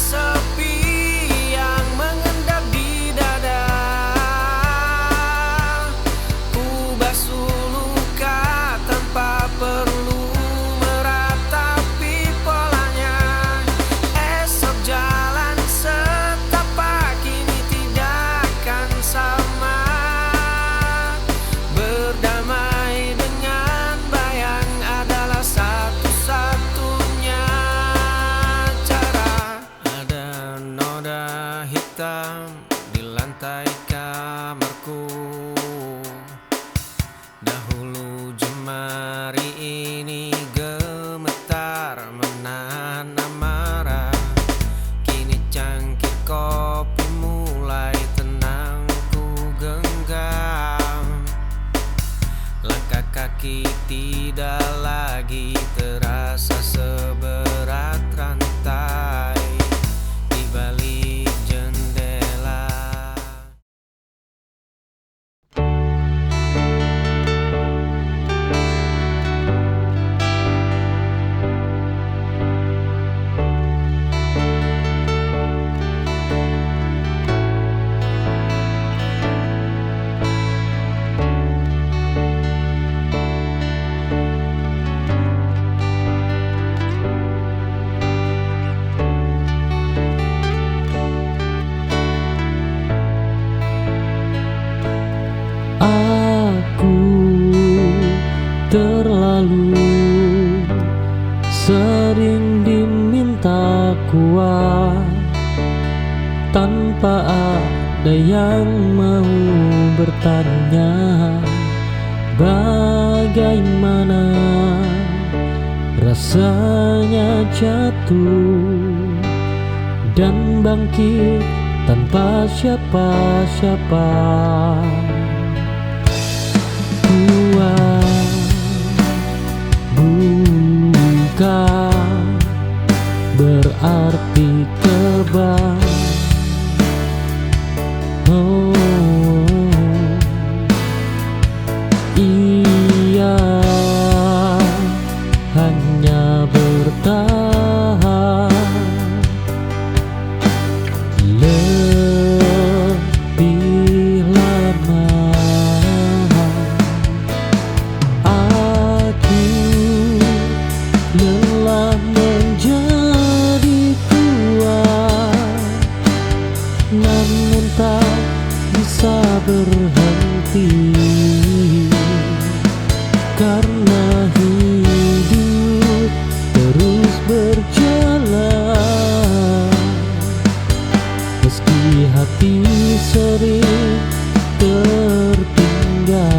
hitam di lantai kamarku. Dahulu jemari ini gemetar menahan amarah. Kini cangkir kopi mulai tenang ku genggam. Langkah kaki tidak lagi terasa seberat rantai di balik jendela. Aku terlalu sering diminta kuat tanpa ada yang mau bertanya bagaimana rasanya jatuh dan bangkit tanpa siapa-siapa. Kuat bukan berarti tebal. Oh, ia hanya bertahan lebih lama. Aku lelah menjadi kuat, namun tak bisa berhenti karena hidup terus berjalan meski hati sering tertinggal.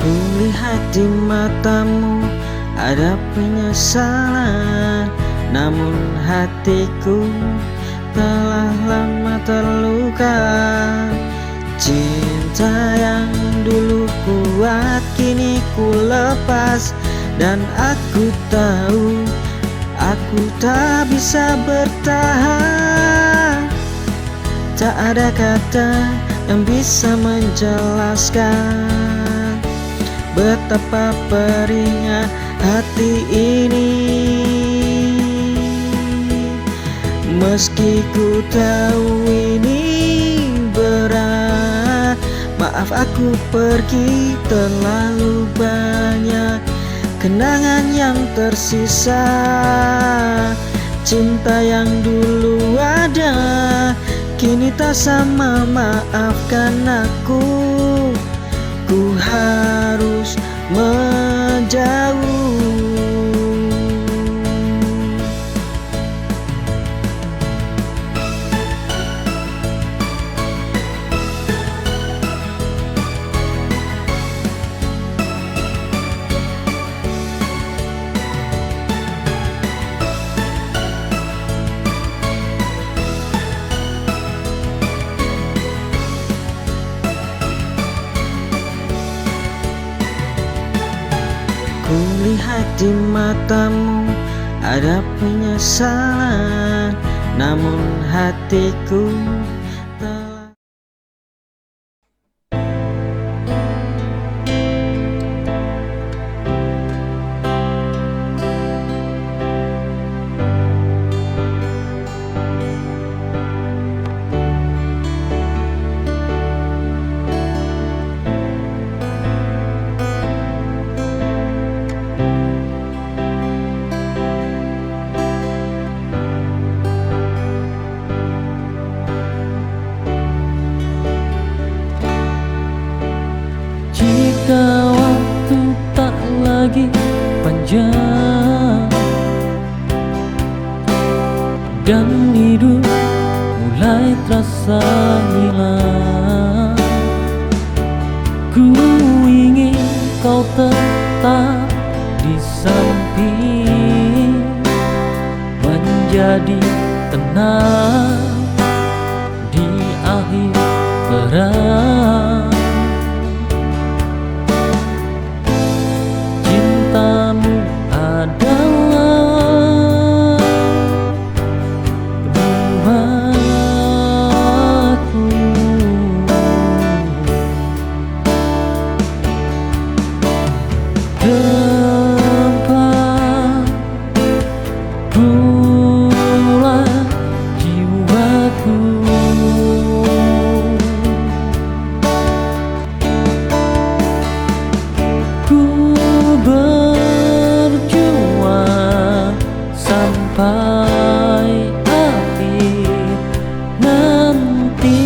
Kulihat di matamu ada penyesalan, namun hatiku telah lama terluka. Cinta yang dulu kuat kini ku lepas, dan aku tahu aku tak bisa bertahan. Tak ada kata yang bisa menjelaskan betapa perihnya hati ini. Meski ku tahu ini berat, maaf aku pergi, terlalu banyak kenangan yang tersisa. Cinta yang dulu ada kini tak sama, maafkan aku. Ku harus menjauh. Kulihat di matamu ada penyesalan, namun hatiku telah. rasa hilang. Ku ingin kau tetap di samping, menjadi tenang di akhir perang. Cintamu adalah rumahku, tempat pulang jiwaku. Ku berjuang sampai akhir nanti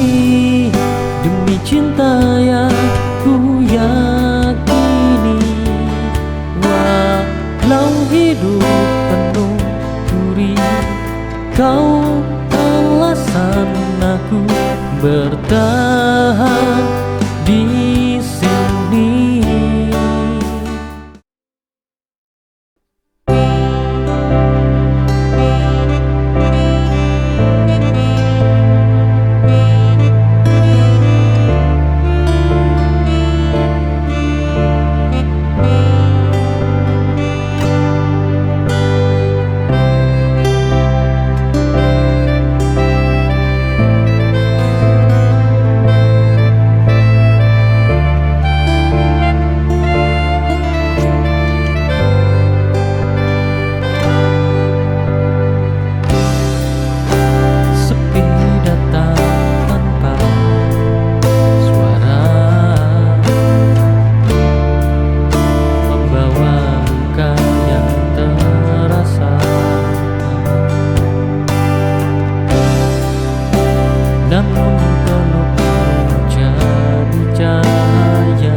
demi cinta yang ku yakini. Walau hidup penuh duri, kau alasan aku bertahan di sini. Sepi datang tanpa suara, membawa luka yang terasa. Namun penuh menjadi cahaya,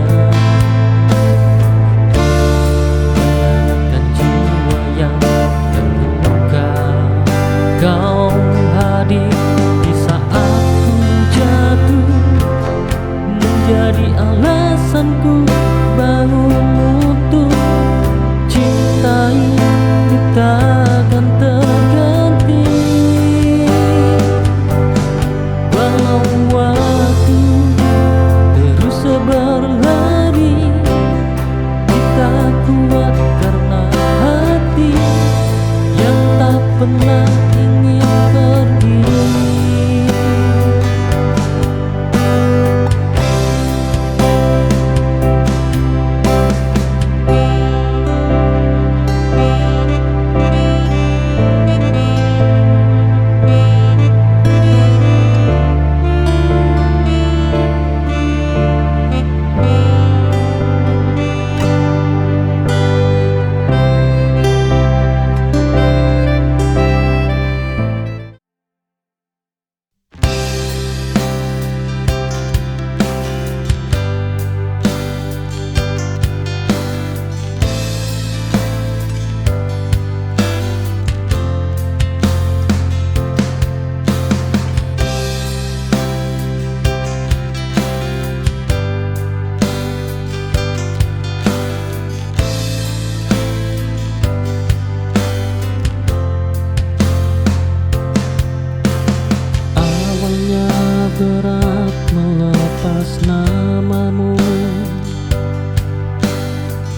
menenangkan jiwa yang terluka. Kau hadir di saat ku jatuh, menjadi alasanku bangun utuh. Cinta ini takkan terganti, walau waktu terus berlari. Kita kuat karena hati yang tak pernah ingin pergi. Awalnya berat melepas namamu,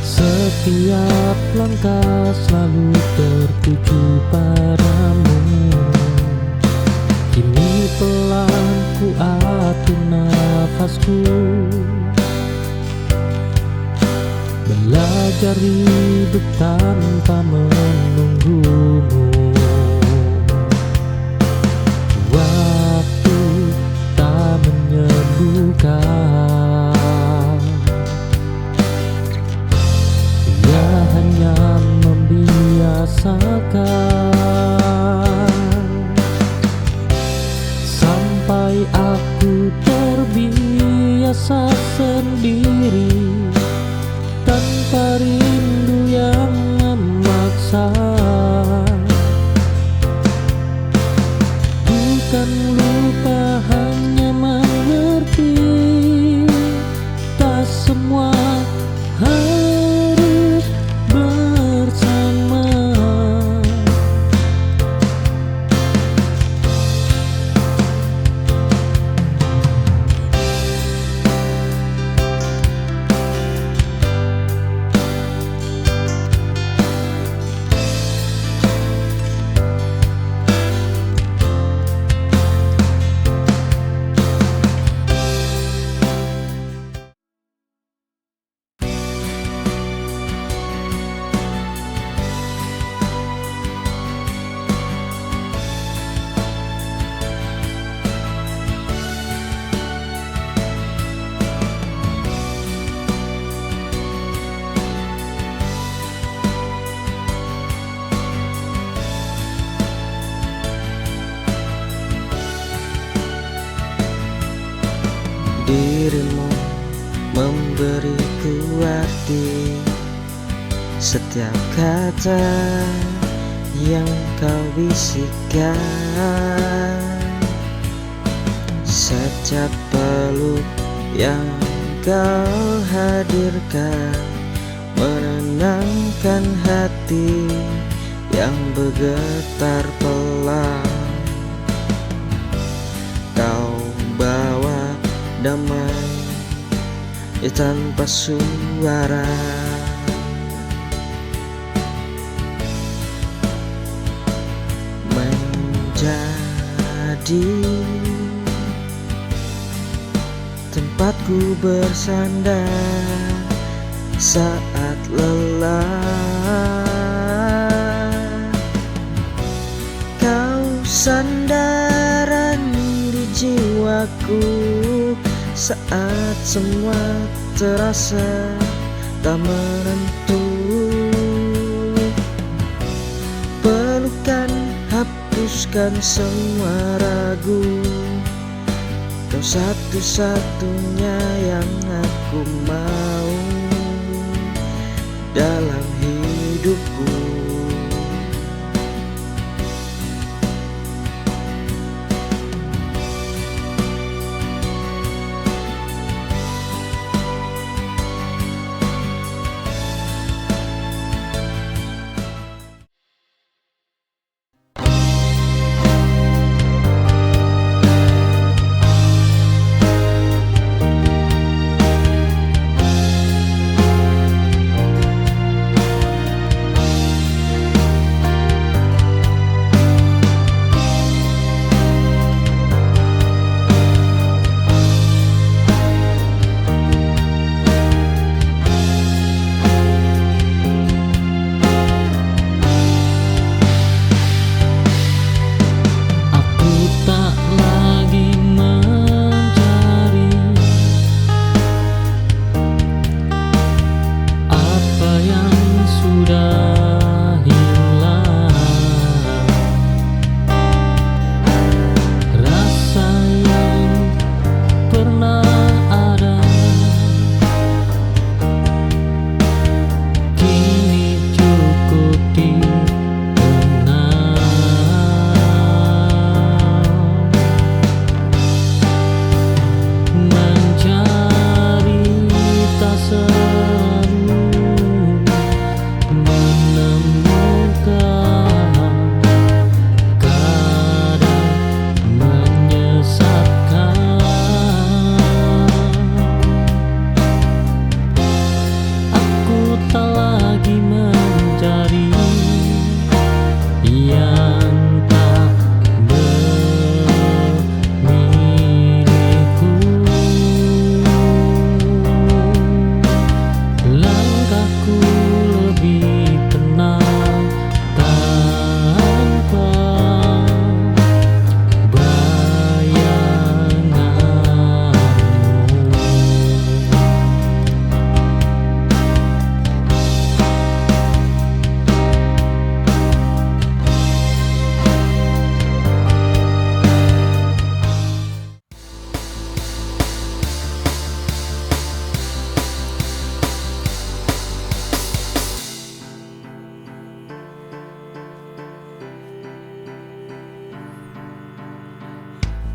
setiap langkah selalu tertuju padamu. Kini pelan ku atur nafasku, belajar hidup tanpa menunggumu. Waktu tak menyembuhkan, ia hanya membiasakan, sampai aku terbiasa sendiri tanpa rindu yang memaksa. Bukan lupa hanya dirimu memberiku arti. Setiap kata yang kau bisikan, setiap peluk yang kau hadirkan, menenangkan hati yang bergetar pelan. Kau bawa damai tanpa suara, menjadi tempatku bersandar saat lelah. Kau sandaran di jiwaku saat semua terasa tak menentu. Pelukan hapuskan semua ragu, kau satu-satunya yang aku mau dalam hidupku.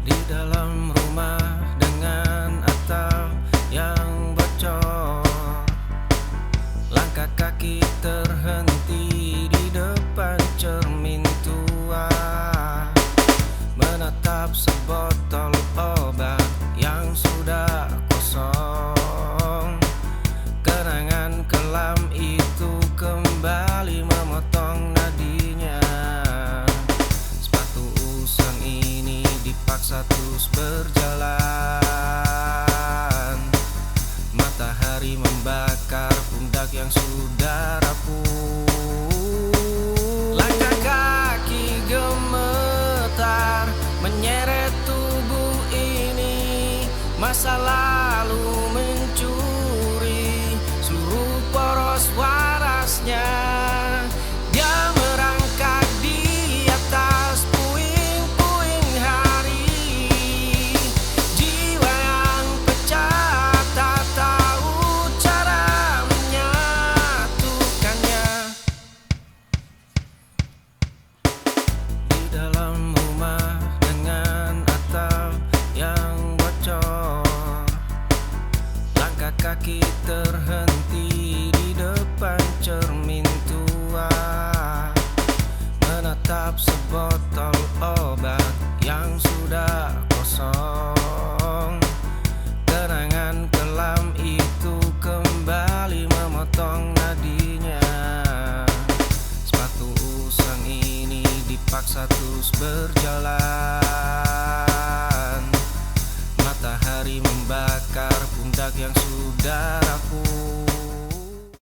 Di dalam rumah dengan atap yang bocor, langkah kaki terhenti di depan cermin tua, menatap sebotol obat yang sudah kosong. Kenangan kelam itu kembali memotong nadinya. Sepatu usang ini dipaksa terus berjalan. Matahari membakar pundak yang sudah rapuh. Langkah kaki gemetar menyeret tubuh ini. Masa lalu mencuri seluruh poros warasnya. Dia merangkak di atas puing-puing hari. Jiwa yang pecah bocor. Langkah kaki terhenti di depan cermin tua, menatap sebotol obat yang sudah kosong. Kenangan kelam itu kembali memotong nadinya. Sepatu usang ini dipaksa terus berjalan. Matahari membakar pundak yang sudah rapuh.